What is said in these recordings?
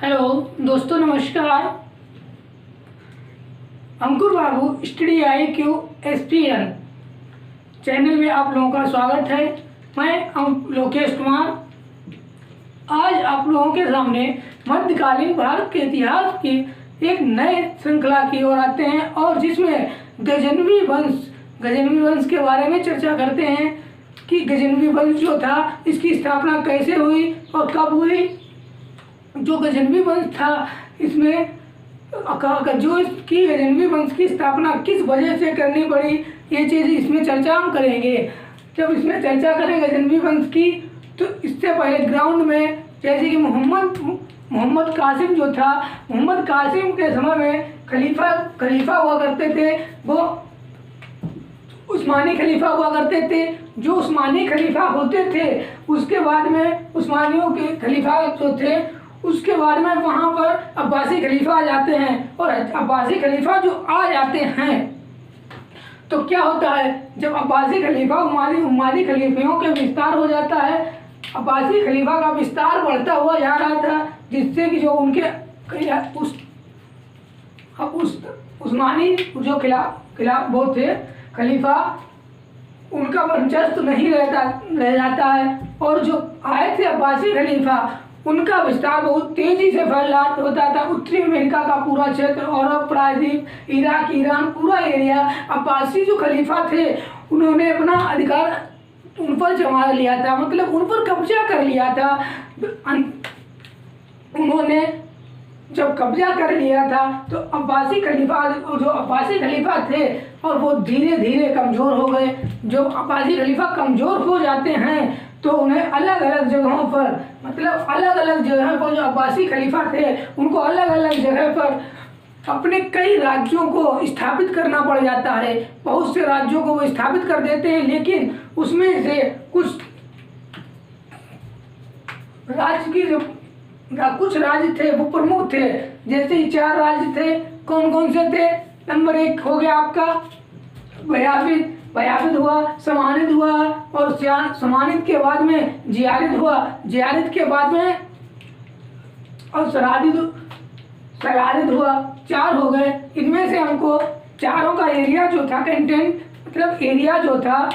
Hello दोस्तों, नमस्कार। अंकुर बाबू study IQ SPN channel में आप लोगों का स्वागत है। मैं लोकेश कुमार आज आप लोगों के सामने मध्यकालीन भारत के इतिहास की एक नए श्रृंखला की ओर आते हैं और जिसमें गजनवी वंश के बारे में चर्चा करते हैं कि गजनवी वंश जो था इसकी स्थापना कैसे हुई और कब हुई। जो गजनवी वंश था इसमें जो इसकी गजनवी वंश की स्थापना किस वजह से करनी पड़ी, ये चीज़ इसमें चर्चा हम करेंगे। जब इसमें चर्चा करें गजनवी वंश की तो इससे पहले ग्राउंड में जैसे कि मोहम्मद कासिम जो था, मोहम्मद कासिम के समय में खलीफा हुआ करते थे, वो उस्मानी खलीफा हुआ करते थे। जो उस्मानी खलीफा होते थे उसके बाद में उस्मानियों के खलीफा जो थे उसके बाद में वहाँ पर अब्बासी खलीफा आ जाते हैं और अब्बासी खलीफा जो आ जाते हैं तो क्या होता है, जब अब्बासी खलीफा उमादी खलीफियों के विस्तार हो जाता है, अब्बासी खलीफा का विस्तार बढ़ता हुआ जा रहा था जिससे कि जो उनके उस्मानी जो खिलाफ वो थे खलीफा, उनका वर्चस्व नहीं रह जाता है और जो आए थे अब्बासी खलीफा उनका विस्तार बहुत तेजी से फैल रहा होता था। उत्तरी अमेरिका का पूरा क्षेत्र, अरब प्रायद्वीप, इराक, ईरान, पूरा एरिया अब्बासी जो खलीफा थे उन्होंने अपना अधिकार उन पर जमा लिया था, मतलब उन पर कब्जा कर लिया था। उन्होंने जब कब्जा कर लिया था तो अब्बासी खलीफा थे और वो धीरे धीरे कमज़ोर हो गए। जब अब्बासी खलीफा कमज़ोर हो जाते हैं तो उन्हें अलग अलग जगहों पर, मतलब अलग अलग जगह पर जो अब्बासी खलीफा थे उनको अलग अलग जगह पर अपने कई राज्यों को स्थापित करना पड़ जाता है। बहुत से राज्यों को वो स्थापित कर देते हैं, लेकिन उसमें से कुछ राज्य थे वो प्रमुख थे। जैसे 4 राज्य थे, कौन कौन से थे? नंबर 1 हो गया आपका बयाविद हुआ, समानिद हुआ और समानिद के बाद में जियारिद हुआ, जियारिद के बाद में और सरारिद हुआ। 4 हो गए। इनमें से हमको चारों का एरिया जो था, कंटेंट मतलब एरिया जो था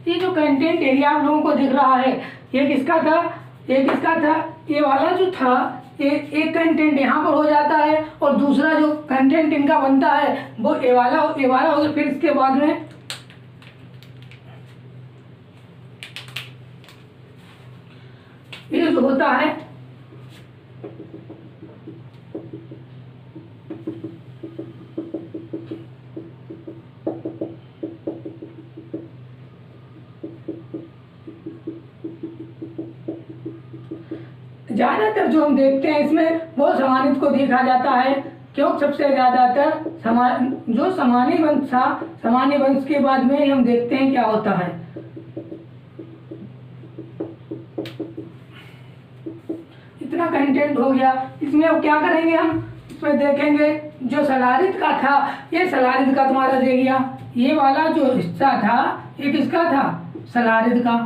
ये जो कंटेंट एरिया आप लोगों को दिख रहा है ये किसका था? ये वाला जो था, ये एक कंटेंट यहाँ पर हो जाता है और दूसरा जो कंटेंट इनका बनता है वो ये वाला होगा। फिर इसके बाद में ये जो होता है ज़्यादातर जो हम देखते हैं इसमें वो समानित को देखा जाता है। क्यों? सबसे ज़्यादातर जो समानी वंश था, समानी वंश के बाद में हम देखते हैं क्या होता है। इतना कंटेंट हो गया। इसमें अब क्या करेंगे हम? इसमें देखेंगे जो सलारिद का था, ये सलारिद का तुम्हारा दे गया। ये वाला जो हिस्सा था ये किसका था? सलारिद का।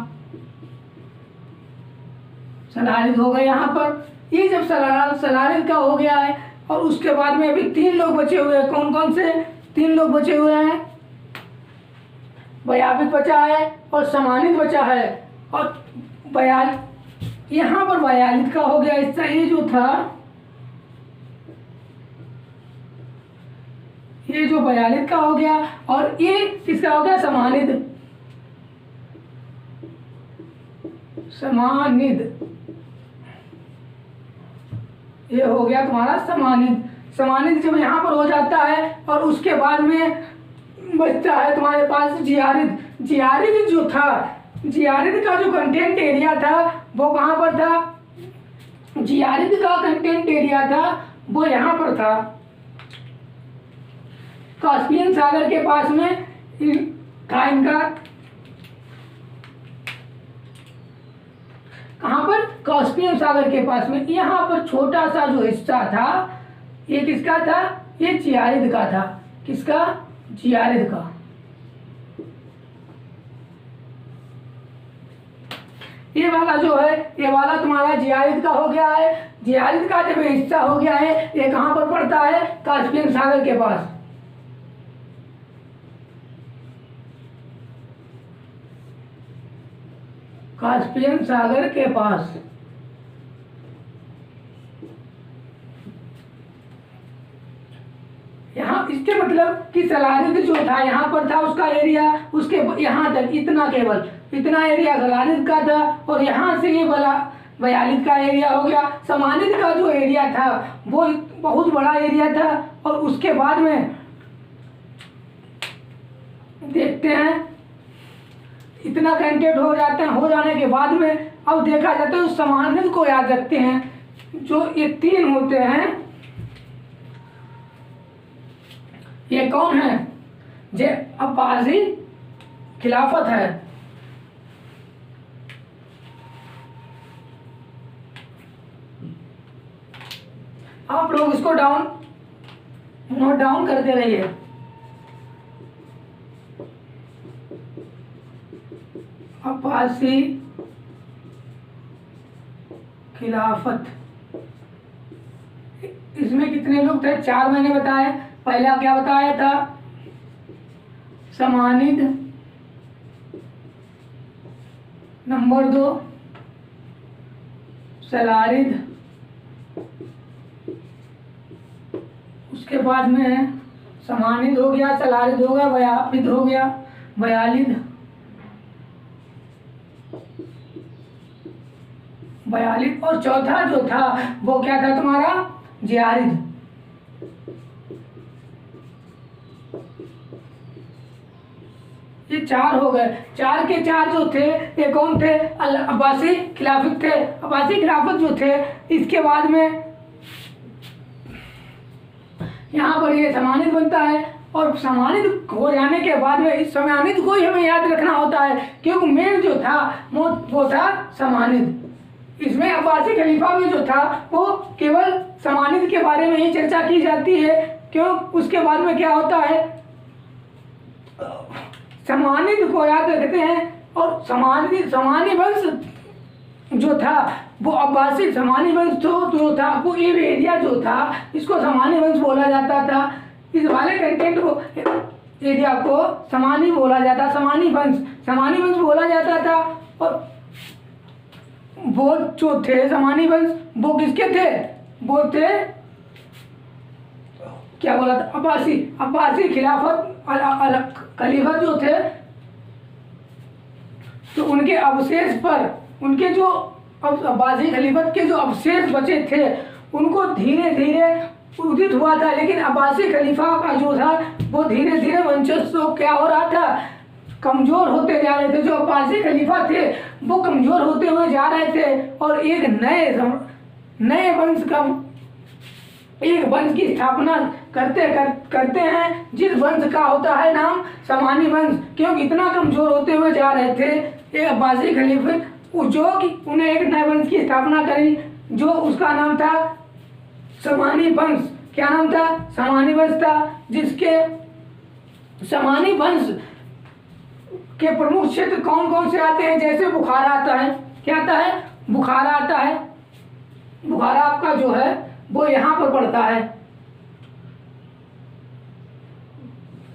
सलारिद हो गए यहाँ पर। ये जब सलारिद का हो गया है और उसके बाद में अभी 3 लोग बचे हुए हैं। कौन कौन से 3 लोग बचे हुए हैं? वयापित बचा है और समानित बचा है और यहाँ पर वयालित का हो गया। इसका ये जो था, ये जो वयालित का हो गया और ये किसका हो गया? समानित। ये हो गया तुम्हारा समानित। समानित जब यहाँ पर हो जाता है और उसके बाद में बचता है तुम्हारे पास जियारिद। जियारिद जो था, जियारिद का जो कंटेंट एरिया था वो कहाँ पर था? जियारिद का कंटेंट एरिया था वो यहाँ पर था, कास्पियन सागर के पास में था इनका। कहाँ पर? कास्पियन सागर के पास में। यहाँ पर छोटा सा जो हिस्सा था ये किसका था? ये जियारिद का था। किसका? जियारिद का। ये वाला जो है, ये वाला तुम्हारा जियारिद का हो गया है। जियारिद का जब हिस्सा हो गया है, ये कहाँ पर पड़ता है? कास्पियन सागर के पास। कास्पियन सागर के पास। यहाँ इसके मतलब कि सलारिद जो था यहाँ पर था, उसका एरिया उसके यहाँ तक इतना, केवल इतना एरिया सलारिद का था और यहाँ से ये वाला वयालिद का एरिया हो गया। समानिद का जो एरिया था वो बहुत बड़ा एरिया था और उसके बाद में देखते हैं इतना कंटेंट हो जाते हैं। हो जाने के बाद में अब देखा जाता है, समानिद को याद रखते हैं। जो ये 3 होते हैं, ये कौन है? जे अब्बासी खिलाफत है। आप लोग इसको नोट डाउन करते रहिए। अब्बासी खिलाफत, इसमें कितने लोग थे? 4 मैंने बताए। पहला क्या बताया था? समानिद। नंबर 2 सलारिद। उसके बाद में समानिद हो गया, सलारिद हो गया, वयापित हो गया, वयालिद। वयालिद और चौथा जो था वो क्या था तुम्हारा? जियारिद। ये 4 हो गए। 4 के 4 जो थे ये कौन थे? अब्बासी खिलाफत थे। अब्बासी खिलाफत जो थे, इसके बाद में यहाँ पर ये समानिद बनता है और समानिद हो जाने के बाद में इस समानिद को ही हमें याद रखना होता है, क्योंकि मेन जो था वो था समानिद। इसमें अब्बासी खलीफा में जो था वो केवल समानिद के बारे में ही चर्चा की जाती है, क्यों? उसके बाद में क्या होता है? समानिद को याद रखते हैं और समानी वंश जो था वो अब्बासी समानी वंश जो था वो ये एरिया जो था इसको समानी वंश बोला जाता था। इस वाले कंटेंट को एरिया को समानी बोला जाता, समानी वंश बोला जाता था। और वो जो थे समानी वंश वो किसके थे? वो थे, क्या बोला था? अब्बासी खिलाफत खलीफत जो थे, तो उनके अवशेष पर, उनके जो अब्बासी खलीफत के जो अवशेष बचे थे उनको धीरे धीरे उदित हुआ था। लेकिन अब्बासी खलीफा का जो था वो धीरे धीरे वंशज तो क्या हो रहा था? कमजोर होते जा रहे थे। जो अब्बासी खलीफा थे वो कमजोर होते हुए जा रहे थे और एक नए वंश की स्थापना करते हैं, जिस वंश का होता है नाम समानी वंश। क्योंकि इतना कमजोर होते हुए जा रहे थे ये अब्बासी खलीफा, जो कि उन्हें एक नए वंश की स्थापना करी, जो उसका नाम था समानी वंश। क्या नाम था? समानी वंश था। जिसके समानी वंश के प्रमुख क्षेत्र कौन कौन से आते हैं? जैसे बुखारा आता है, क्या आता है? बुखारा आता है, बुखारा आपका जो है वो यहाँ पर पड़ता है,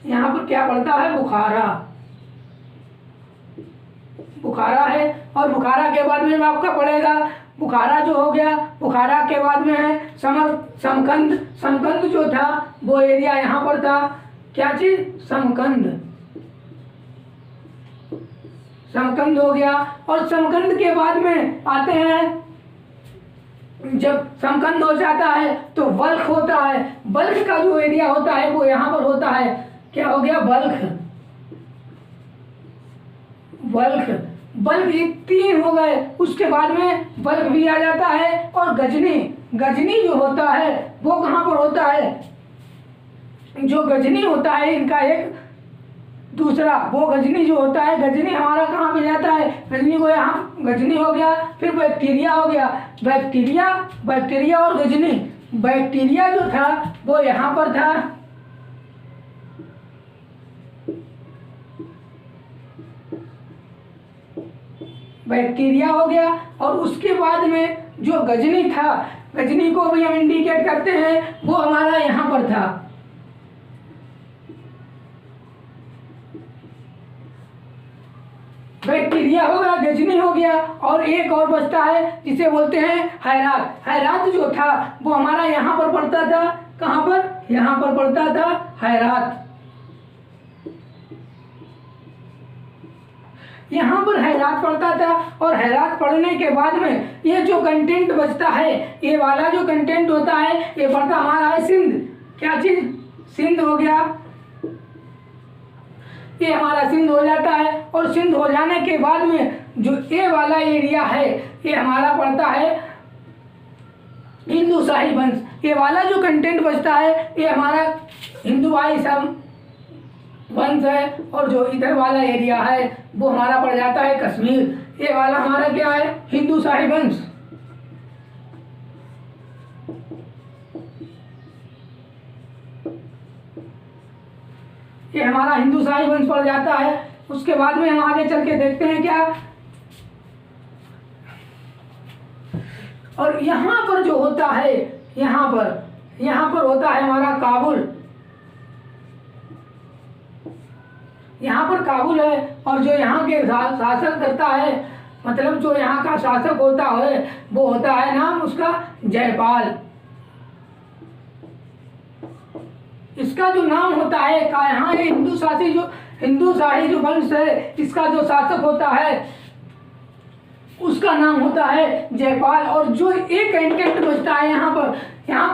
यहाँ पर क्या पड़ता है, बुखारा, बुखारा है। और बुखारा के बाद में आपका पड़ेगा, बुखारा जो हो गया, बुखारा के बाद में है समकंद। समकंद जो था वो एरिया यहाँ पर था, क्या चीज, समकंद, समकंद हो गया। और समकंद के बाद में आते हैं, जब समकंद हो जाता है तो बल्ख होता है। बल्ख का जो एरिया होता है वो यहाँ पर होता है, क्या हो गया, बल्ख, बल्ख, बल्ख ये 3 हो गए। उसके बाद में बल्ख भी आ जाता है। और गजनी, गजनी जो होता है वो कहाँ पर होता है, जो गजनी होता है इनका एक दूसरा, वो गजनी जो होता है, गजनी हमारा कहाँ पे जाता है, गजनी को यहाँ, गजनी हो गया। फिर बैक्टीरिया हो गया, बैक्टीरिया, बैक्टीरिया और गजनी। बैक्टीरिया जो था वो यहाँ पर था, बैक्टीरिया हो गया। और उसके बाद में जो गजनी था, गजनी को भी हम इंडिकेट करते हैं, वो हमारा यहाँ पर था। बैक्टीरिया हो गया, गजनी हो गया। और एक और बचता है जिसे बोलते हैं हैरात। हैरात जो था वो हमारा यहाँ पर पड़ता था, कहाँ पर, यहाँ पर पड़ता था हैरात, यहाँ पर हैरात पड़ता था। और हैरात पड़ने के बाद में ये जो कंटेंट बचता है, ये वाला जो कंटेंट होता है ये पड़ता हमारा है सिंध, क्या चीज, सिंध हो गया, ये हमारा सिंध हो जाता है। और सिंध हो जाने के बाद में जो ये वाला एरिया है ये हमारा पड़ता है हिंदू शाही वंश। ये वाला जो कंटेंट बचता है ये हमारा हिंदू भाई सब वंश है। और जो इधर वाला एरिया है वो हमारा पड़ जाता है कश्मीर। ये वाला हमारा क्या है, हिंदू शाही वंश। ये हमारा हिंदू शाही वंश पड़ जाता है। उसके बाद में हम आगे चल के देखते हैं क्या, और यहाँ पर जो होता है, यहाँ पर होता है हमारा काबुल, यहाँ पर काबुल है। और जो यहाँ के शासक करता है, मतलब जो यहाँ का शासक होता है वो होता है, नाम उसका जयपाल। इसका जो नाम होता है, यहाँ ये हिंदू शाही जो वंश है, इसका जो शासक होता है उसका नाम होता है जयपाल। और जो एक कंटेंट बचता है यहाँ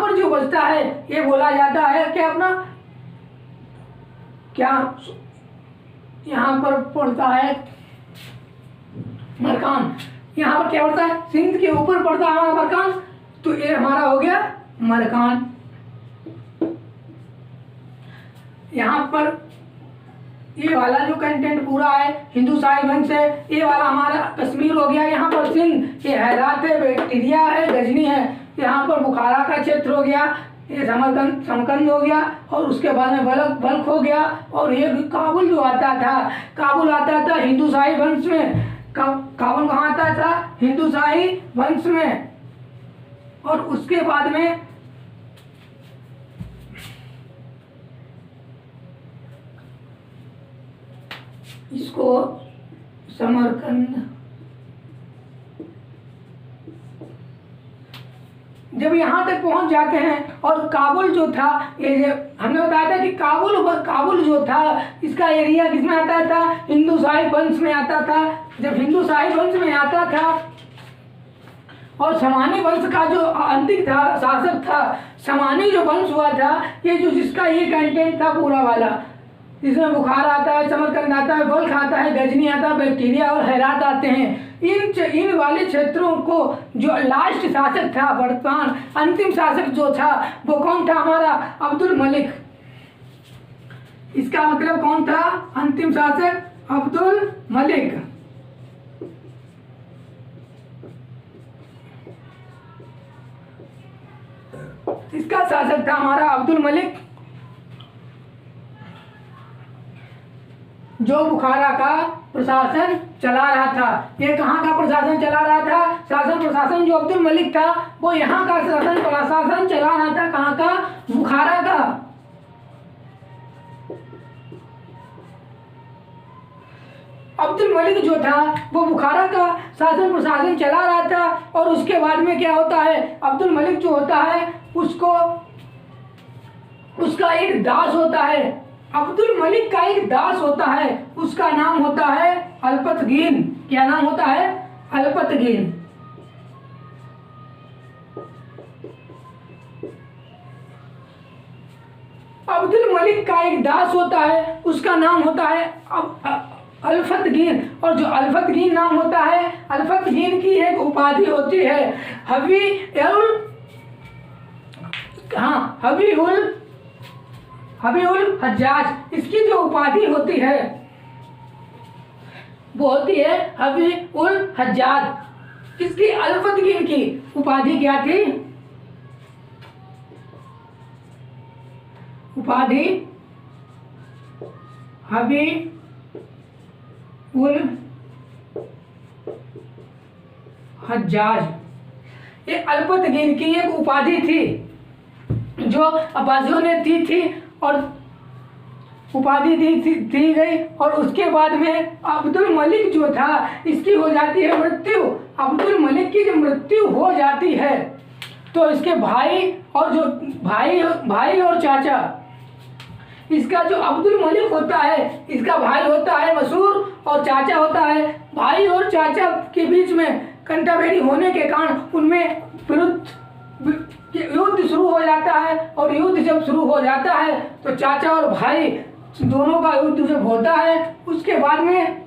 पर जो बचता है ये बोला जाता है क्या, अपना क्या, यहाँ पर पड़ता है मरकान। यहाँ पर क्या पड़ता है, सिंध के ऊपर पड़ता है हमारा मरकान, तो ये हमारा हो गया मरकान। यहाँ पर ये वाला जो कंटेंट पूरा है हिंदू शाही वंश है। ये वाला हमारा कश्मीर हो गया, यहाँ पर सिंध, ये हैरात है, बैक्टीरिया है, गजनी है। यहाँ पर बुखारा का क्षेत्र हो गया, ये समकंद हो गया। और उसके बाद में बल्ख हो गया। और ये काबुल जो आता था, काबुल आता था हिंदू शाही वंश में। काबुल कहाँ आता था, हिंदू शाही वंश में। और उसके बाद में इसको समरकंद, जब यहाँ तक पहुंच जाते हैं। और काबुल जो था, ये हमने बताया था कि काबुल जो था इसका एरिया किसमें आता था, हिंदू शाही वंश में आता था। जब हिंदू शाही वंश में आता था और समानी वंश का जो अंतिम था शासक था, समानी जो वंश हुआ था, ये जो जिसका ये कंटेंट था पूरा वाला, इसमें बुखार आता है, समरकंद आता है, बल्ख आता है, गजनी आता है, बैक्टीरिया और हैरात आते हैं। इन वाले क्षेत्रों को जो लास्ट शासक था, वर्तमान अंतिम शासक जो था वो कौन था, हमारा अब्दुल मलिक। इसका मतलब कौन था, अंतिम शासक अब्दुल मलिक। इसका शासक था हमारा अब्दुल मलिक, जो बुखारा का प्रशासन चला रहा था। ये कहाँ का प्रशासन चला रहा था? शासन प्रशासन जो अब्दुल मलिक था वो यहाँ का शासन प्रशासन चला रहा था। कहाँ का? बुखारा का। अब्दुल मलिक जो था वो बुखारा का शासन प्रशासन चला रहा था। और उसके बाद में क्या होता है, अब्दुल मलिक जो होता है उसका एक दास होता है। अब्दुल मलिक का एक दास होता है, उसका नाम होता है अल्पतगीन। क्या नाम होता है? अल्पतगीन। अब्दुल मलिक का एक दास होता है, उसका नाम होता है अल्फतगीन। और जो अल्फतगीन नाम होता है, अल्फतगीन की एक उपाधि होती है हबीउल हज्जाज। इसकी जो उपाधि होती है वो होती है हबीउल हज्जाज। इसकी अल्फतगीन की उपाधि क्या थी? उपाधि हबीउल हज्जाज। ये अल्पतगीन की एक उपाधि थी जो अब्बासियों ने दी थी और उपाधि दी गई। और उसके बाद में अब्दुल मलिक जो था इसकी हो जाती है मृत्यु। अब्दुल मलिक की जब मृत्यु हो जाती है तो इसके भाई और चाचा, इसका जो अब्दुल मलिक होता है इसका भाई होता है मसूर और चाचा होता है। भाई और चाचा के बीच में कंटाबेरी होने के कारण उनमें युद्ध शुरू हो जाता है। और युद्ध जब शुरू हो जाता है तो चाचा और भाई दोनों का युद्ध जब होता है, उसके बाद में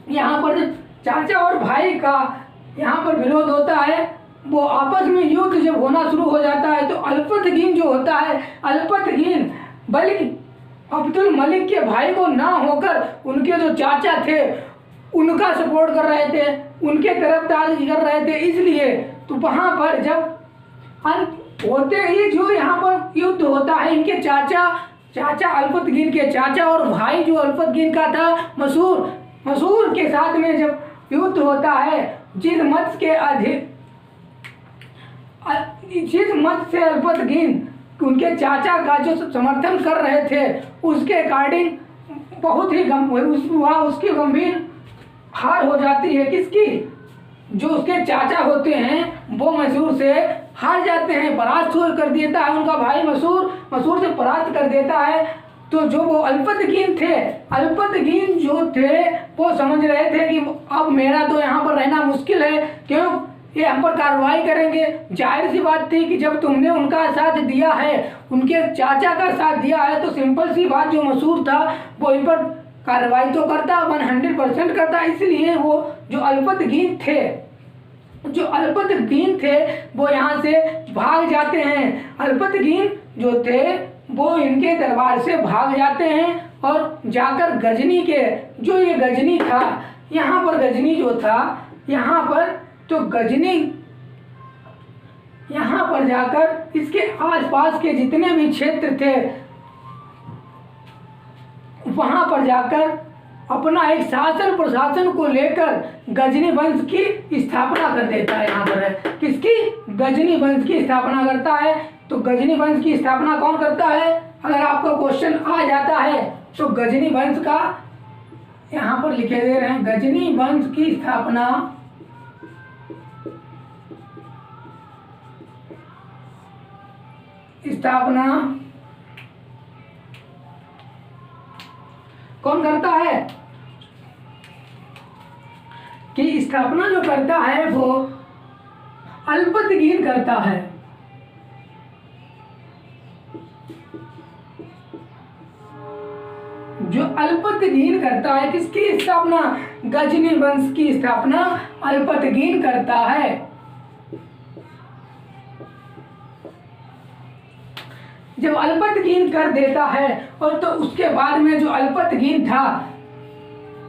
यहाँ पर चाचा और भाई का यहाँ पर विरोध होता है। वो आपस में युद्ध जब होना शुरू हो जाता है तो अल्पतगीन जो होता है, अल्पतगीन बल्कि अब्दुल मलिक के भाई को ना होकर उनके जो चाचा थे उनका सपोर्ट कर रहे थे, उनके तरफदारी कर रहे थे। इसलिए तो वहाँ पर जब अंत होते ही जो यहाँ पर युद्ध होता है, इनके चाचा अल्पतगीन के चाचा और भाई जो अल्पतगीन का था मसूर के साथ में जब युद्ध होता है, जिस मत से अल्पतगीन उनके चाचा का जो समर्थन कर रहे थे उसके अकॉर्डिंग बहुत ही उसकी गंभीर हार हो जाती है। किसकी? जो उसके चाचा होते हैं वो मसूर से हार जाते हैं, परास्त कर देता है उनका भाई मसूर से परास्त कर देता है। तो जो वो अल्पतगीन जो थे वो समझ रहे थे कि अब मेरा तो यहाँ पर रहना मुश्किल है, क्यों ये हम पर कार्रवाई करेंगे। जाहिर सी बात थी कि जब तुमने उनका साथ दिया है, उनके चाचा का साथ दिया है, तो सिंपल सी बात जो मसूर था वो इन पर कार्रवाई तो करता, 100% करता। इसलिए वो जो अल्पतगीन थे वो यहाँ से भाग जाते हैं। अल्पतगीन जो थे वो इनके दरबार से भाग जाते हैं और जाकर गजनी के जो ये गजनी था, यहाँ पर गजनी जो था, यहाँ पर तो गजनी यहाँ पर जाकर इसके आसपास के जितने भी क्षेत्र थे वहाँ पर जाकर अपना एक शासन प्रशासन को लेकर गजनी वंश की स्थापना कर देता है। यहाँ पर है किसकी? गजनी वंश की स्थापना करता है। तो गजनी वंश की स्थापना कौन करता है? अगर आपका क्वेश्चन आ जाता है तो गजनी वंश का यहाँ पर लिखे दे रहे हैं, गजनी वंश की स्थापना कौन करता है? कि स्थापना जो करता है वो अल्पतगीन करता है। जो अल्पतगीन करता है, किसकी स्थापना? गजनी वंश की स्थापना अल्पतगीन करता है। जब अल्पतगीन कर देता है और तो उसके बाद में जो अल्पतगीन था,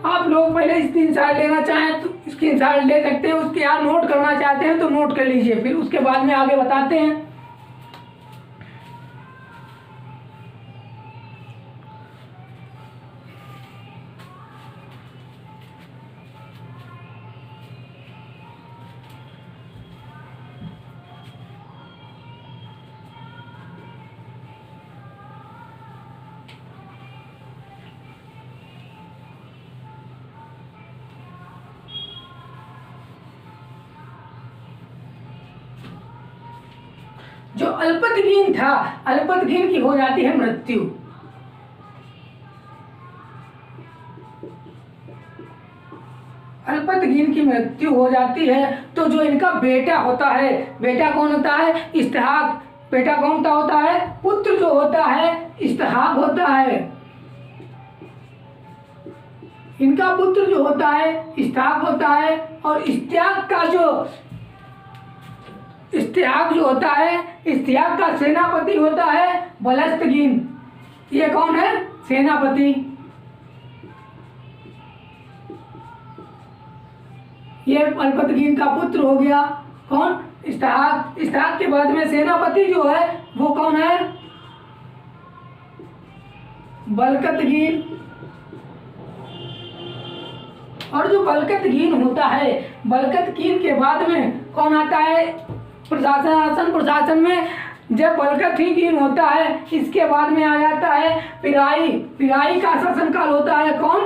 आप लोग पहले स्क्रीनशॉट लेना चाहें तो स्क्रीनशॉट ले सकते हैं, उसके यहाँ नोट करना चाहते हैं तो नोट कर लीजिए, फिर उसके बाद में आगे बताते हैं। अल्पतगीन था, अल्पतगीन की हो जाती है मृत्यु। अल्पतगीन की मृत्यु हो जाती है तो जो इनका बेटा होता है, बेटा कौन होता है? इसहाक। बेटा कौन सा होता है? पुत्र जो होता है इसहाक होता है। इनका पुत्र जो होता है इसहाक होता है। और इसहाक जो होता है, इसहाक का सेनापति होता है बलस्तगीन। ये कौन है? सेनापति। ये अल्पतगीन का पुत्र हो गया कौन? इसहाक। इसहाक के बाद में सेनापति जो है वो कौन है? बलकतगीन। और जो बलकतगीन होता है, बलकतगीन के बाद में कौन आता है? प्रशासन में जब बलकतगीन होता है इसके बाद में आ जाता है पिराई। पिराई का शासनकाल होता है कौन?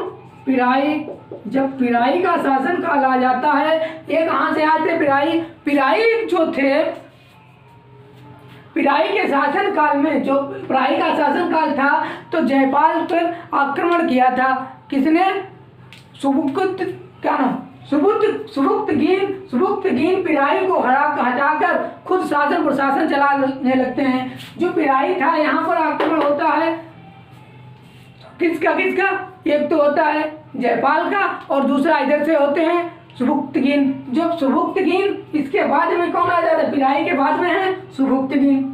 पिराई। जब पिराई का शासनकाल आ जाता है, ये कहाँ से आते? पिराई। पिराई जो थे, पिराई के शासनकाल में, जो पिराई का शासनकाल था तो जयपाल पर आक्रमण किया था। किसने? सुबुक्तगीन पिराई को हटाकर खुद शासन प्रशासन चलाने लगते हैं। जो पिराई था यहाँ पर आक्रमण होता है किसका? एक तो होता है जयपाल का और दूसरा इधर से होते हैं सुबुक्तगीन। जब सुबुक्तगीन, इसके बाद में कौन आ जाता है? पिराई के बाद में है सुबुक्तगीन।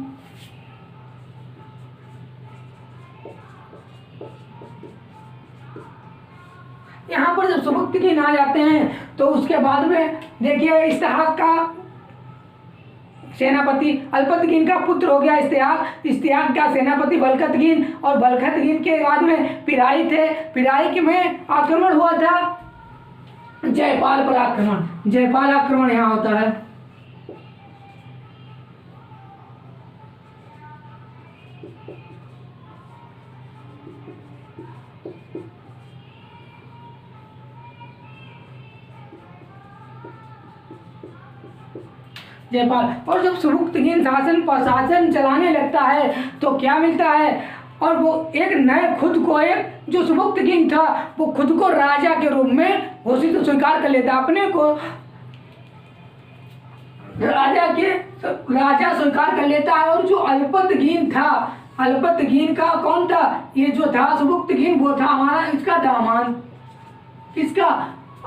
यहाँ पर जब सुबुक्तगीन आ जाते हैं तो उसके बाद में देखिए इसहाक का सेनापति, अल्पतगीन का पुत्र हो गया इसहाक। इसहाक का सेनापति बलकतगीन। और बलकतगीन के बाद में पिराई थे। पिराई के में आक्रमण हुआ था जयपाल पर आक्रमण। जयपाल आक्रमण यहाँ होता है। जयपाल। और जब सुबुक्तगीन प्रशासन चलाने लगता है तो क्या मिलता है? और वो एक नए खुद को, एक जो सुबुक्तगीन था वो खुद को राजा के रूप में घोषित स्वीकार कर लेता, अपने को राजा स्वीकार कर लेता है। और जो अल्पतगीन था, अल्पतगीन का कौन था? ये जो था सुबुक्तगीन, वो था हमारा इसका दामाद। इसका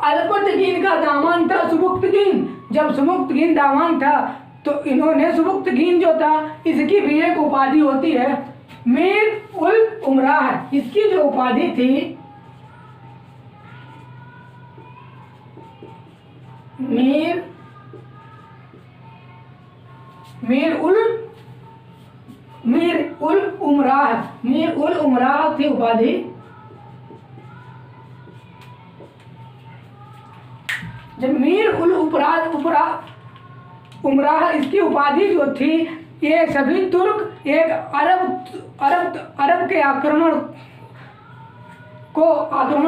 अल्पतगीन का दामाद था सुबुक्तगीन। जब सुबुक्तगीन दामाद था तो इन्होंने, सुबुक्तगीन जो था इसकी भी एक उपाधि होती है मीर उल उमराह। इसकी जो उपाधि थी मीर उल उमराह थी उपाधि। जब मीर उल उमराह इसकी उपाधि जो थी, ये सभी तुर्क एक अरब के आक्रमण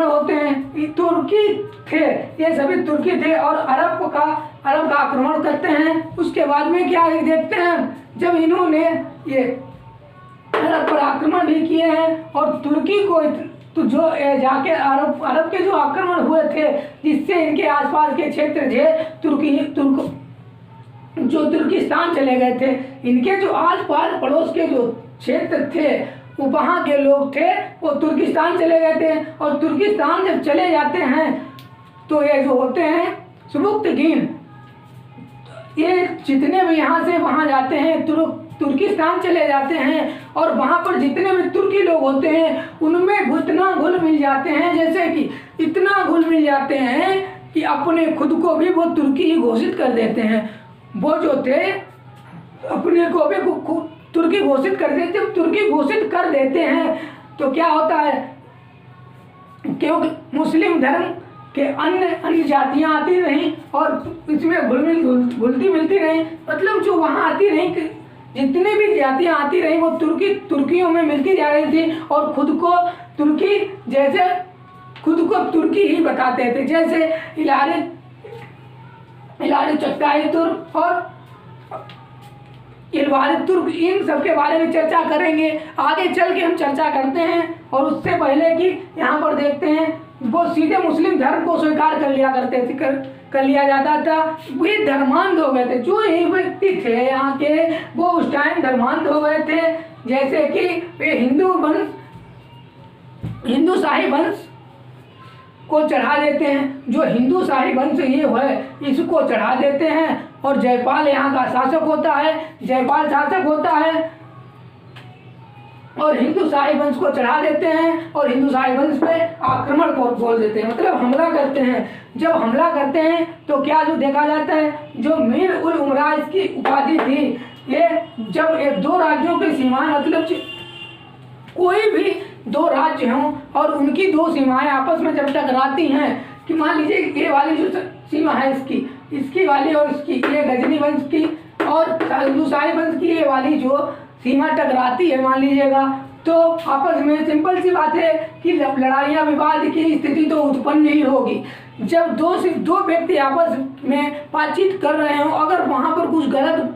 होते हैं, तुर्की थे, ये सभी तुर्की थे और अरब का आक्रमण करते हैं। उसके बाद में क्या देखते हैं, जब इन्होंने ये अरब पर आक्रमण भी किए हैं और तुर्की को, तो जो जाके अरब के जो आक्रमण हुए थे जिससे इनके आसपास के क्षेत्र थे जो तुर्किस्तान चले गए थे, इनके जो आसपास पड़ोस के जो क्षेत्र थे वो वहाँ के लोग थे वो तुर्किस्तान चले गए थे। और तुर्किस्तान जब चले जाते हैं तो ये जो होते हैं सुबुक्तगीन, ये जितने भी यहाँ से वहाँ जाते हैं तुर्किस्तान चले जाते हैं और वहाँ पर जितने भी तुर्की लोग होते हैं उनमें इतना घुल मिल जाते हैं, जैसे कि इतना घुल मिल जाते हैं कि अपने खुद को भी वो तुर्की ही घोषित कर देते हैं। वो जो थे अपने को भी तुर्की घोषित कर देते। जब तुर्की घोषित कर देते हैं तो क्या होता है, क्योंकि मुस्लिम धर्म के अन्य जातियाँ आती रहीं और इसमें घुलती मिलती रहीं, मतलब जो वहाँ आती रहीं, जितनी भी जातियाँ आती रहीं वो तुर्कियों में मिलती जा रही थी और खुद को तुर्की ही बताते थे। जैसे इलारी चक्काई तुर्क और इल्वारिद तुर्क, इन सब के बारे में चर्चा करेंगे। आगे चल के हम चर्चा करते हैं। और उससे पहले कि यहाँ पर देखते हैं, वो सीधे मुस्लिम धर्म को स्वीकार कर लिया करते थे, कर लिया जाता था। वे धर्मांध हो गए थे। जो ये व्यक्ति थे यहाँ के, वो उस टाइम धर्मांध हो गए थे। जैसे कि वे हिंदू शाही वंश को चढ़ा देते हैं। जो हिंदू शाही वंश ये है, इसको चढ़ा देते हैं। और जयपाल यहाँ का शासक होता है, जयपाल शासक होता है और हिंदू शाही वंश को चढ़ा देते हैं और हिंदू शाही वंश पे आक्रमण बोल देते हैं, मतलब हमला करते हैं। जब हमला करते हैं तो क्या जो देखा जाता है, जो मीर उल उमरा इसकी उपाधि थी, ये जब एक दो राज्यों की सीमाएं, मतलब कोई भी दो राज्य हों और उनकी दो सीमाएं आपस में जब टकराती हैं, कि मान लीजिए ये वाली जो सीमा है इसकी वाली और इसकी, ये गजनी वंश की और हिंदू शाही वंश की ये वाली जो सीमा टकराती है मान लीजिएगा, तो आपस में सिंपल सी बात है कि लड़ाइयाँ विवाद की स्थिति तो उत्पन्न ही होगी। जब दो व्यक्ति आपस में बातचीत कर रहे हो, अगर वहाँ पर कुछ गलत,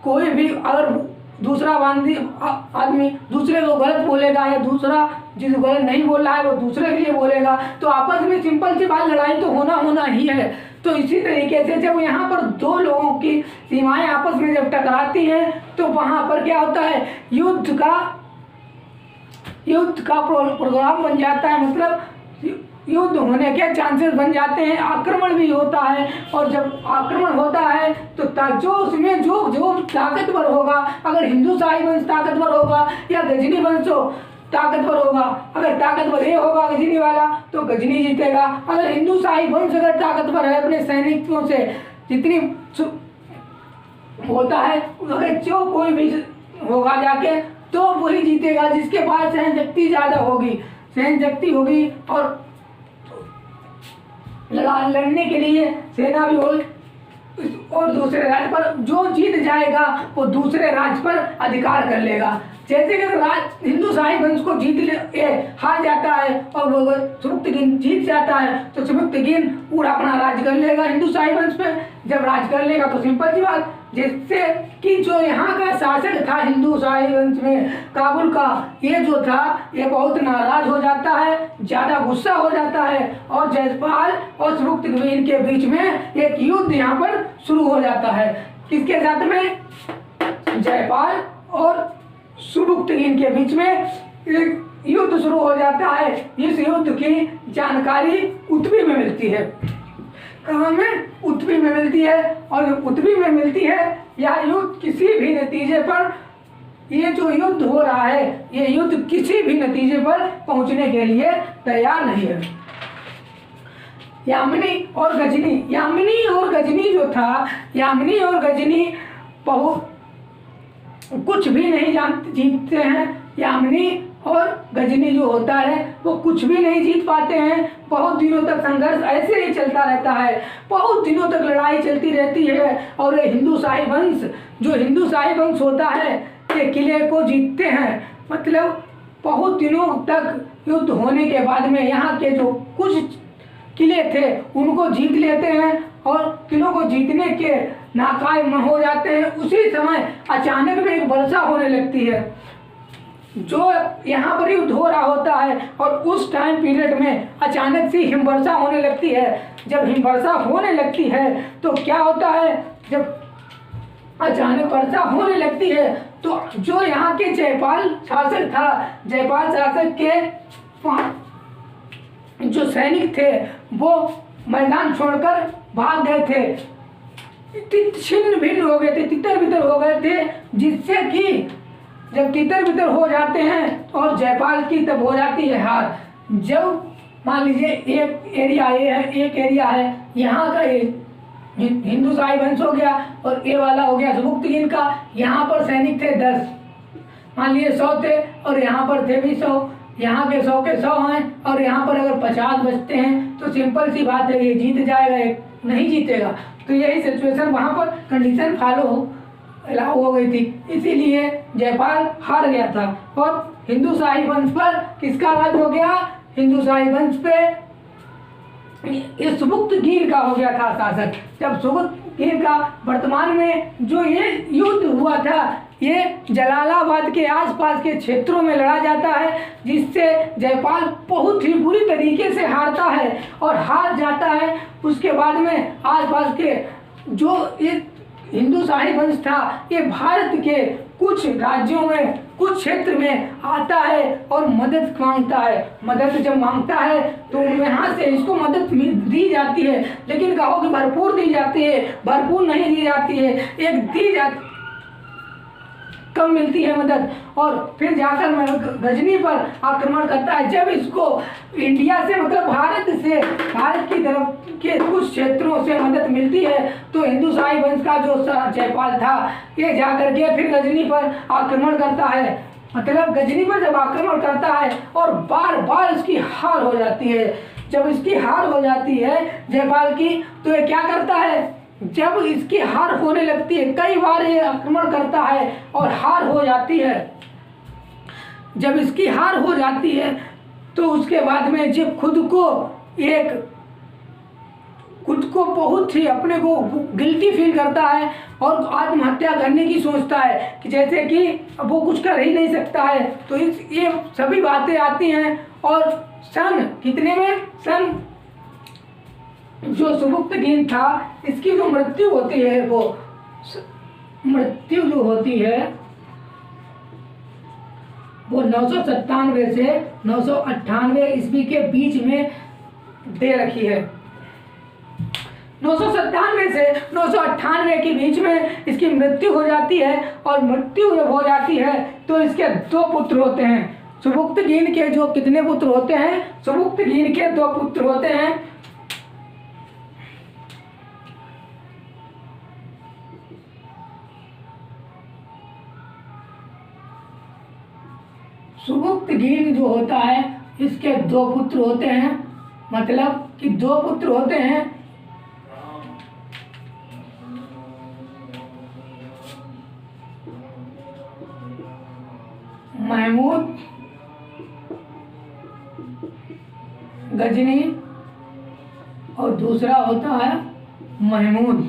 कोई भी अगर दूसरा आदमी दूसरे को गलत बोलेगा या दूसरा जिस गलत नहीं बोल रहा है वो दूसरे के लिए बोलेगा, तो आपस में सिंपल सी बात, लड़ाई तो होना ही है। तो इसी तरीके से जब यहाँ पर दो लोगों की सीमाएं आपस में जब टकराती हैं, तो वहाँ पर क्या होता है, युद्ध का प्रोग्राम बन जाता है, मतलब युद्ध होने के चांसेस बन जाते हैं। आक्रमण भी होता है और जब आक्रमण होता है तो जो उसमें जो ताकतवर होगा, अगर हिंदू शाही वंश ताकतवर होगा या गजनी वंश ताकतवर होगा, अगर ताकतवर ये होगा गजनी वाला तो गजनी जीतेगा। अगर हिंदू शाही वंश अगर ताकतवर है अपने सैनिकों से जितनी होता है, अगर जो कोई भी होगा जाके तो वही जीतेगा, जिसके पास सहन शक्ति ज़्यादा होगी, सहन शक्ति होगी और लड़ने के लिए सेना भी हो। और दूसरे राज्य पर जो जीत जाएगा वो दूसरे राज्य पर अधिकार कर लेगा। जैसे कि हिंदू शाही वंश को हार जाता है और वो सुबुक्तगीन जीत जाता है, तो सुबुक्तगीन पूरा अपना राज कर लेगा हिंदू शाही वंश पे। जब राज कर लेगा तो सिंपल सी बात, जिससे कि जो यहाँ का शासक था हिंदू शाही वंश में, काबुल का, ये जो था ये बहुत नाराज हो जाता है, ज़्यादा गुस्सा हो जाता है और जयपाल और सुबुक्तगीन के बीच में एक युद्ध यहाँ पर शुरू हो जाता है। किसके साथ में? जयपाल और सुबुक्तगीन के बीच में एक युद्ध शुरू हो जाता है। इस युद्ध की जानकारी उत्बी में मिलती है। कहाँ में? उत्बी में मिलती है। और उत्बी में मिलती है यह युद्ध किसी भी नतीजे पर, ये जो युद्ध हो रहा है ये युद्ध किसी भी नतीजे पर पहुंचने के लिए तैयार नहीं है। यामिनी और गजनी जो था, यामिनी और गजनी बहुत कुछ भी नहीं जीतते हैं। यामिनी और गजनी जो होता है वो कुछ भी नहीं जीत पाते हैं। बहुत दिनों तक संघर्ष ऐसे ही चलता रहता है, बहुत दिनों तक लड़ाई चलती रहती है। और ये हिंदू शाही वंश होता है ये किले को जीतते हैं, मतलब बहुत दिनों तक युद्ध होने के बाद में यहाँ के जो कुछ किले थे उनको जीत लेते हैं और किलों को जीतने के नाकाम हो जाते हैं। उसी समय अचानक में एक वर्षा होने लगती है, जो यहाँ पर युद्ध हो रहा होता है और उस टाइम पीरियड में अचानक से हिमवर्षा होने लगती है। जब हिमवर्षा होने लगती है तो क्या होता है, जब अचानक वर्षा होने लगती है तो जो यहाँ के जयपाल शासक था, जयपाल शासक के जो सैनिक थे वो मैदान छोड़कर भाग गए थे, छिन्न भिन्न हो गए थे, तितर बितर हो गए थे। जिससे कि जब तितर बितर हो जाते हैं और जयपाल की तब हो जाती है हार। जब मान लीजिए एक एरिया ये है, एक एरिया है यहाँ का, ये हिंदू शाही वंश हो गया और ये वाला हो गया सुबुक्तगीन का। यहाँ पर सैनिक थे 10, मान लीजिए 100 थे और यहाँ पर थे भी 100, यहाँ के 100 के 100 हैं और यहाँ पर अगर 50 बचते हैं तो सिंपल सी बात है ये जीत जाएगा, एक नहीं जीतेगा। तो यही सिचुएशन वहाँ पर कंडीशन लागू हो गई थी, इसीलिए जयपाल हार गया था। और हिंदू शाही वंश पर किसका राज हो गया? हिंदू शाही वंश पे ये सुबुक्तगीन का हो गया था शासक। जब इनका वर्तमान में जो ये युद्ध हुआ था ये जलालाबाद के आसपास के क्षेत्रों में लड़ा जाता है, जिससे जयपाल बहुत ही बुरी तरीके से हारता है और हार जाता है। उसके बाद में आसपास के जो ये हिंदू शाही वंश था ये भारत के कुछ राज्यों में कुछ क्षेत्र में आता है और मदद मांगता है। मदद जब मांगता है तो यहाँ से इसको मदद दी जाती है, लेकिन कहो कि भरपूर दी जाती है, भरपूर नहीं दी जाती है, एक दी जाती कम मिलती है मदद। और फिर जाकर गजनी पर आक्रमण करता है। जब इसको इंडिया से मतलब भारत की तरफ के कुछ क्षेत्रों से मदद मिलती है तो हिंदू शाही वंश का जो जयपाल था ये जाकर के फिर गजनी पर आक्रमण करता है। मतलब गजनी पर जब आक्रमण करता है और बार बार इसकी हार हो जाती है। जब इसकी हार हो जाती है जयपाल की तो ये क्या करता है, जब इसकी हार होने लगती है, कई बार ये आक्रमण करता है और हार हो जाती है। जब इसकी हार हो जाती है तो उसके बाद में जब खुद को बहुत ही अपने को गिल्टी फील करता है और आत्महत्या करने की सोचता है कि जैसे कि वो कुछ कर ही नहीं सकता है। तो ये सभी बातें आती हैं और सन कितने में सन जो सुबुक्तगीन था इसकी जो मृत्यु होती है वो मृत्यु जो होती है वो 997 से 998 ईस्वी के बीच में दे रखी है। 997 से 998 के बीच में इसकी मृत्यु हो जाती है और मृत्यु जब हो जाती है तो इसके 2 पुत्र होते हैं। सुबुक्तगीन के जो कितने पुत्र होते हैं, सुबुक्तगीन के 2 पुत्र होते हैं। सुबुक्तगीन जो होता है इसके 2 पुत्र होते हैं, मतलब कि 2 पुत्र होते हैं। महमूद गजनी और दूसरा होता है महमूद।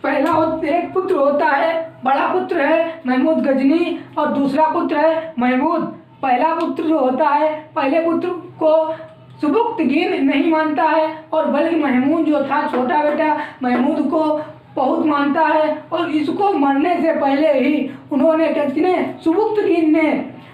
पहला एक पुत्र होता है, बड़ा पुत्र है महमूद गजनी और दूसरा पुत्र है महमूद। पहला पुत्र जो होता है पहले पुत्र को सुबुक्तगीन नहीं मानता है और बल्कि महमूद जो था छोटा बेटा महमूद को बहुत मानता है और इसको मरने से पहले ही उन्होंने कितने सुबुक्तगीन ने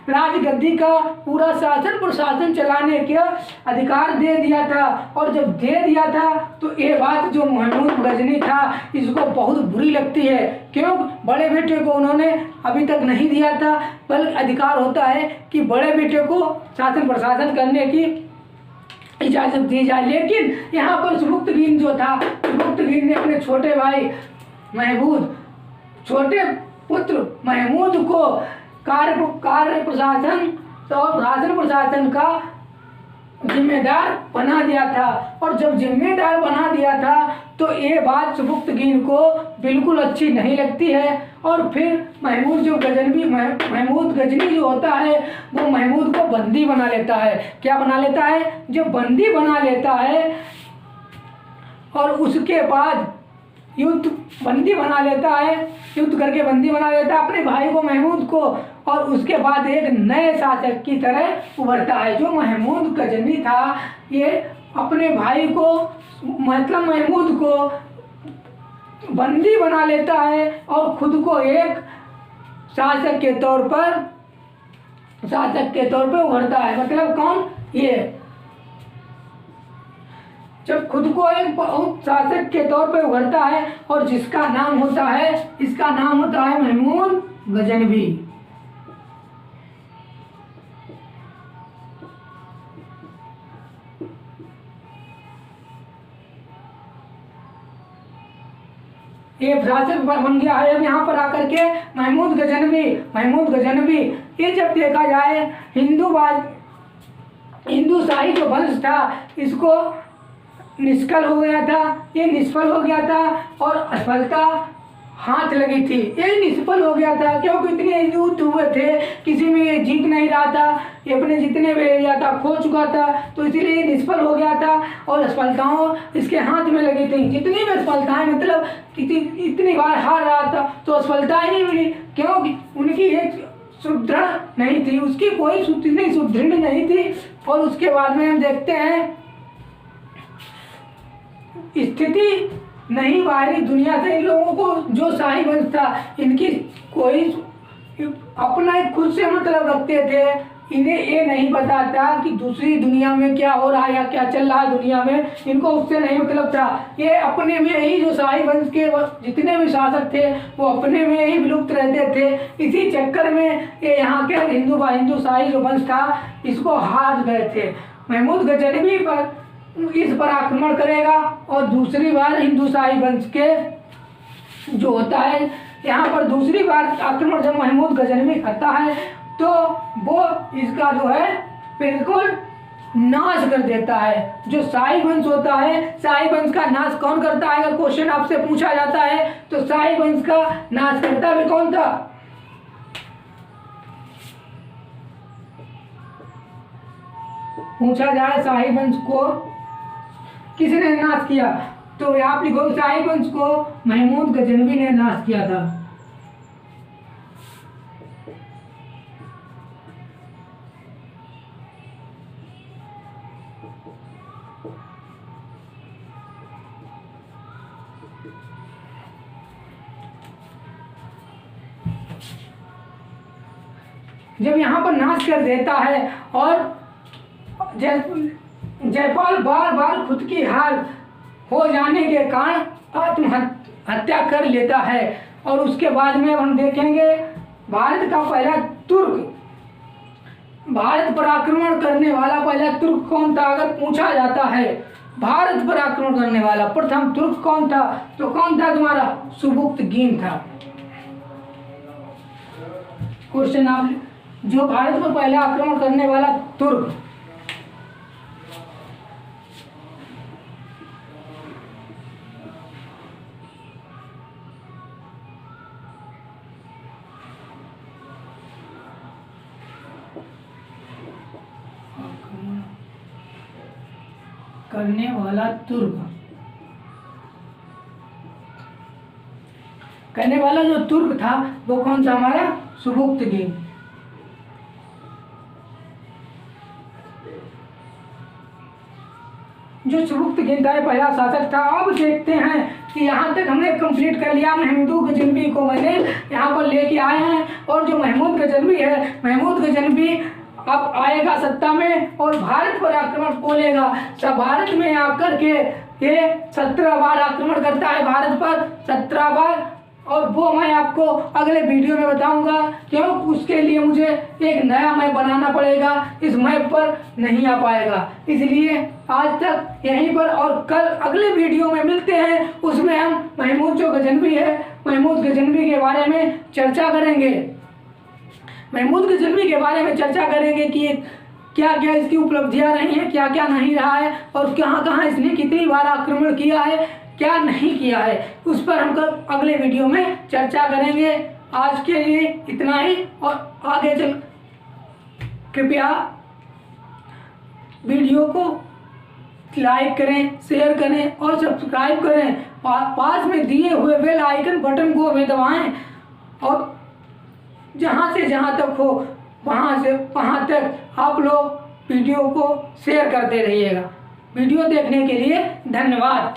राजगद्दी का पूरा शासन प्रशासन चलाने का अधिकार दे दिया था। और जब दे दिया था तो ये बात जो महमूद गजनी था इसको बहुत बुरी लगती है। क्यों? बड़े बेटे को उन्होंने अभी तक नहीं दिया था, बल्कि अधिकार होता है कि बड़े बेटे को शासन प्रशासन करने की इजाज़त दी जाए। लेकिन यहाँ पर सुबुक्तगीन जो था, सुबुक्तगीन ने अपने छोटे भाई महमूद, छोटे पुत्र महमूद को कार्य प्रशासन और शासन प्रशासन का जिम्मेदार बना दिया था। और जब जिम्मेदार बना दिया था तो ये बात सुबुक्तगीन को बिल्कुल अच्छी नहीं लगती है। और फिर महमूद गजनी जो होता है वो महमूद को बंदी बना लेता है। क्या बना लेता है? जब बंदी बना लेता है और उसके बाद बंदी बना लेता है, युद्ध करके बंदी बना लेता है अपने भाई को महमूद को। और उसके बाद एक नए शासक की तरह उभरता है। जो महमूद गजनी था ये अपने भाई को मतलब महमूद को बंदी बना लेता है और खुद को एक शासक के तौर पर उभरता है। मतलब कौन? ये जब खुद को एक बहुत शासक के तौर पर उभरता है और जिसका नाम होता है, इसका नाम होता है महमूद गजनवी। ये शासक बन गया है अब यहाँ पर आकर के महमूद गजनवी। ये जब देखा जाए हिंदू शाही जो वंश था इसको निष्फल हो गया था, ये निष्फल हो गया था और असफलता हाथ लगी थी, ये निष्फल हो गया था क्योंकि इतने युद्ध हुए थे, किसी में ये जीत नहीं रहा था, ये अपने जितने भी एरिया था खो चुका था, तो इसीलिए ये निष्फल हो गया था और सफलताओं इसके हाथ में लगी थी। जितनी भी सफलताएं मतलब इतनी बार हार रहा था तो सफलताएं नहीं मिली क्योंकि उनकी एक सुदृढ़ नहीं थी, उसकी कोई इतनी सुदृढ़ नहीं थी। और उसके बाद में हम देखते हैं स्थिति नहीं बाहरी दुनिया से इन लोगों को, जो शाही वंश था इनकी कोई अपना एक खुद से मतलब रखते थे, इन्हें ये नहीं पता था कि दूसरी दुनिया में क्या हो रहा है या क्या चल रहा है दुनिया में, इनको उससे नहीं मतलब था। ये अपने में ही जो शाही वंश के जितने भी शासक थे वो अपने में ही विलुप्त रहते थे। इसी चक्कर में ये यहाँ के हिंदू शाही जो वंश था इसको हार गए थे। महमूद गजनवी पर इस पर आक्रमण करेगा और दूसरी बार हिंदू शाही वंश के जो होता है यहाँ पर दूसरी बार आक्रमण जब महमूद गजनवी करता है तो वो इसका जो है बिल्कुल नाश कर देता है। जो शाही वंश होता है, शाही वंश का नाश कौन करता है? अगर क्वेश्चन आपसे पूछा जाता है तो शाही वंश का नाश करता भी कौन था? पूछा जाए शाही वंश को किसने नाश किया तो आप लिखो शाही वंश को महमूद गजनवी ने नाश किया था। जब यहाँ पर नाश कर देता है और जयपाल बार बार खुद की हार हो जाने के कारण आत्महत्या कर लेता है। और उसके बाद में हम देखेंगे भारत पर आक्रमण करने वाला पहला तुर्क कौन था? अगर पूछा जाता है भारत पर आक्रमण करने वाला प्रथम तुर्क कौन था तो कौन था तुम्हारा? सुबुक्तगीन था। क्वेश्चन आप जो भारत पर पहला आक्रमण करने वाला तुर्क, करने वाला जो तुर्क था वो कौन सा? हमारा सुबुक्तगीन। जो सुबुक्तगीन था पहला शासक था। अब देखते हैं कि यहाँ तक हमने कंप्लीट कर लिया। महमूद गजनवी को मैंने यहाँ पर लेके आए हैं और जो महमूद गजनवी है, महमूद गजनवी अब आएगा सत्ता में और भारत पर आक्रमण बोलेगा। सब भारत में आकर के ये 17 बार आक्रमण करता है भारत पर, 17 बार, और वो मैं आपको अगले वीडियो में बताऊंगा क्यों उसके लिए मुझे एक नया मैप बनाना पड़ेगा, इस मैप पर नहीं आ पाएगा। इसलिए आज तक यहीं पर और कल अगले वीडियो में मिलते हैं, उसमें हम महमूद जो गजनवी है, महमूद गजनवी के बारे में चर्चा करेंगे। महमूद गजनवी के बारे में चर्चा करेंगे कि क्या क्या इसकी उपलब्धियां रही हैं, क्या क्या नहीं रहा है और कहाँ कहाँ इसने कितनी बार आक्रमण किया है, क्या नहीं किया है, उस पर हम कल अगले वीडियो में चर्चा करेंगे। आज के लिए इतना ही और आगे चल कृपया वीडियो को लाइक करें, शेयर करें और सब्सक्राइब करें। पास में दिए हुए बेल आइकन बटन को भी दबाएं और जहाँ से जहाँ तक हो वहाँ से वहाँ तक आप लोग वीडियो को शेयर करते रहिएगा। वीडियो देखने के लिए धन्यवाद।